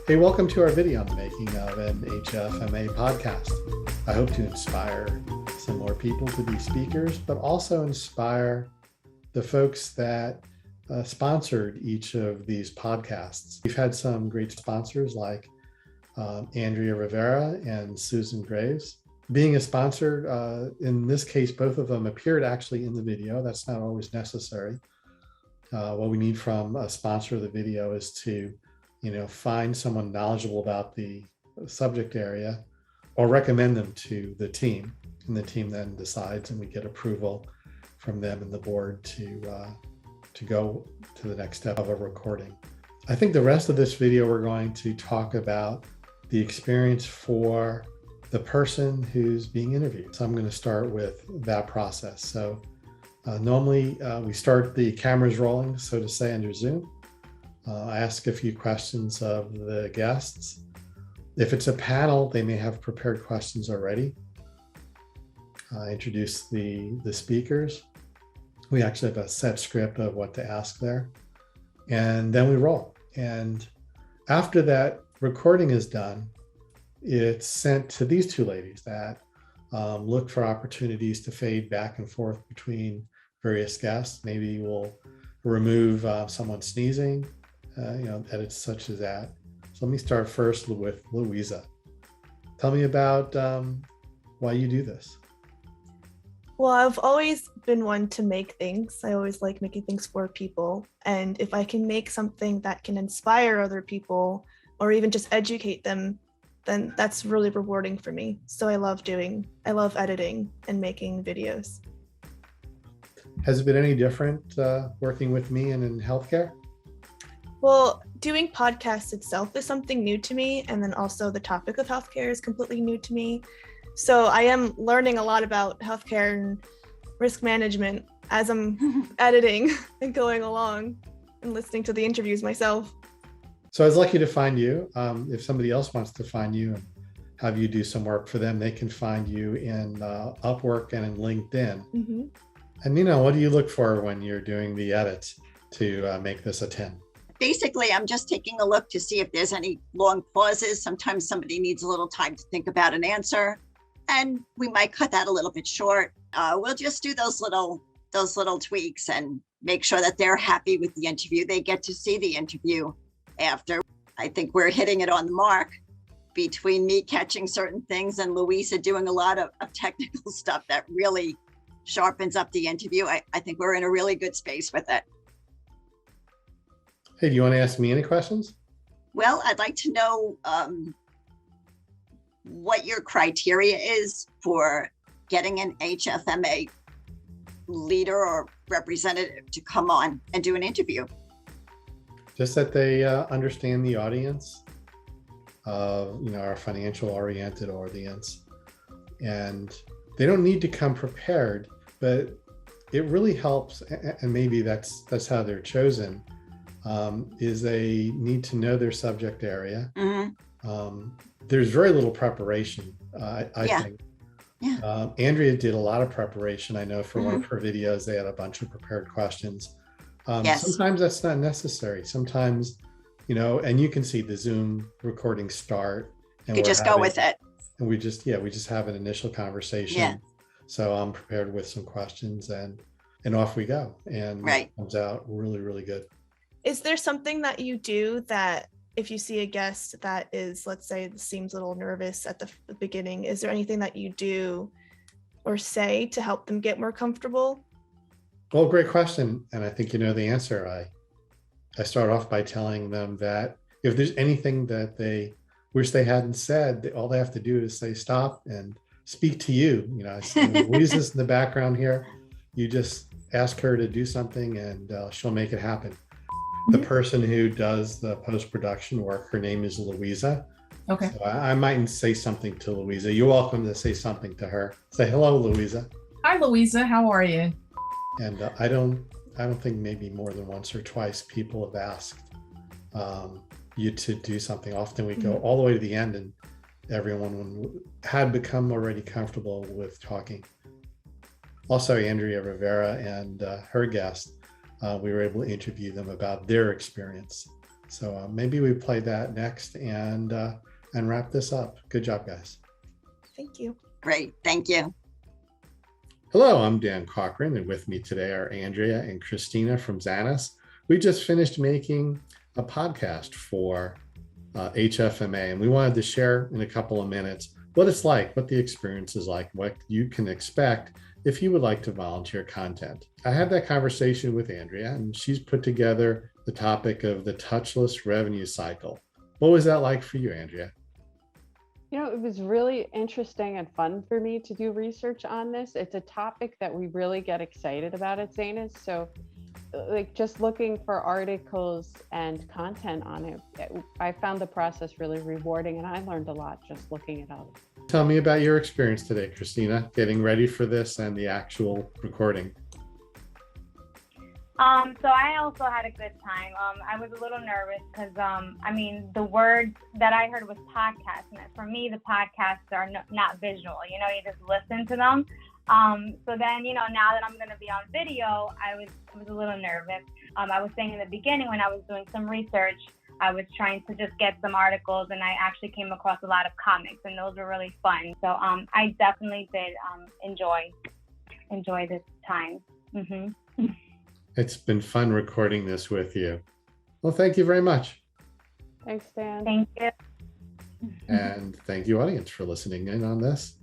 Hey, welcome to our video on the making of an HFMA podcast. I hope to inspire some more people to be speakers, but also inspire the folks that sponsored each of these podcasts. We've had some great sponsors like Andrea Rivera and Susan Graves. Being a sponsor, in this case, both of them appeared actually in the video. That's not always necessary. What we need from a sponsor of the video is to find someone knowledgeable about the subject area or recommend them to the team. And the team then decides, and we get approval from them and the board to go to the next step of a recording. I think the rest of this video, we're going to talk about the experience for the person who's being interviewed. So I'm going to start with that process. So normally we start the cameras rolling, so to say, under Zoom. I ask a few questions of the guests. If it's a panel, they may have prepared questions already. I introduce the speakers. We actually have a set script of what to ask there. And then we roll. And after that recording is done, it's sent to these two ladies that look for opportunities to fade back and forth between various guests. Maybe we'll remove someone sneezing, edits such as that. So let me start first with Luisa. Tell me about why you do this. Well, I've always been one to make things. I always like making things for people. And if I can make something that can inspire other people or even just educate them, then that's really rewarding for me. So I love editing and making videos. Has it been any different working with me and in healthcare? Well, doing podcasts itself is something new to me. And then also the topic of healthcare is completely new to me. So I am learning a lot about healthcare and risk management as I'm editing and going along and listening to the interviews myself. So I was lucky to find you. If somebody else wants to find you and have you do some work for them, they can find you in Upwork and in LinkedIn. Mm-hmm. And Ninon, what do you look for when you're doing the edits to make this a 10? Basically, I'm just taking a look to see if there's any long pauses. Sometimes somebody needs a little time to think about an answer, and we might cut that a little bit short. We'll just do those little tweaks and make sure that they're happy with the interview. They get to see the interview after. I think we're hitting it on the mark between me catching certain things and Luisa doing a lot of technical stuff that really sharpens up the interview. I think we're in a really good space with it. Hey, do you want to ask me any questions? Well, I'd like to know what your criteria is for getting an HFMA leader or representative to come on and do an interview. Just that they understand the audience, our financial oriented audience, and they don't need to come prepared, but it really helps, and maybe that's how they're chosen, is they need to know their subject area. Mm-hmm. There's very little preparation, I think. Yeah. Andrea did a lot of preparation. I know for one of her videos, they had a bunch of prepared questions. Yes. Sometimes that's not necessary. Sometimes, and you can see the Zoom recording start. And you just go with it. And we just have an initial conversation. Yeah. So I'm prepared with some questions and off we go. And It comes out really, really good. Is there something that you do that if you see a guest that is, let's say, seems a little nervous at the beginning, is there anything that you do or say to help them get more comfortable? Well, great question. And I think you know the answer. I start off by telling them that if there's anything that they wish they hadn't said, all they have to do is say stop and speak to you. Luisa's in the background here. You just ask her to do something and she'll make it happen. The person who does the post-production work, her name is Luisa. Okay. So I might say something to Luisa. You're welcome to say something to her. Say hello, Luisa. Hi, Luisa. How are you? And I don't think maybe more than once or twice people have asked you to do something. Often we go all the way to the end and everyone had become already comfortable with talking. Also, Andrea Rivera and her guest, we were able to interview them about their experience So maybe we play that next and wrap this up. Good job, guys. Thank you. Great. Thank you. Hello, I'm Dan Cochran, and with me today are Andrea and Christina from Xanis. We just finished making a podcast for HFMA, and we wanted to share in a couple of minutes what it's like, what the experience is like, what you can expect if you would like to volunteer content. I had that conversation with Andrea, and she's put together the topic of the touchless revenue cycle. What was that like for you, Andrea? It was really interesting and fun for me to do research on this. It's a topic that we really get excited about at Xanis. So like just looking for articles and content on it, I found the process really rewarding, and I learned a lot just looking it up. Tell me about your experience today, Christina, getting ready for this and the actual recording. So I also had a good time. I was a little nervous because, the words that I heard was podcast. And for me, the podcasts are not visual. You just listen to them. So then, now that I'm going to be on video, I was a little nervous. I was saying in the beginning when I was doing some research, I was trying to just get some articles, and I actually came across a lot of comics, and those were really fun. So I definitely did enjoy this time. Mm-hmm. It's been fun recording this with you. Well, thank you very much. Thanks, Dan. Thank you. And thank you, audience, for listening in on this.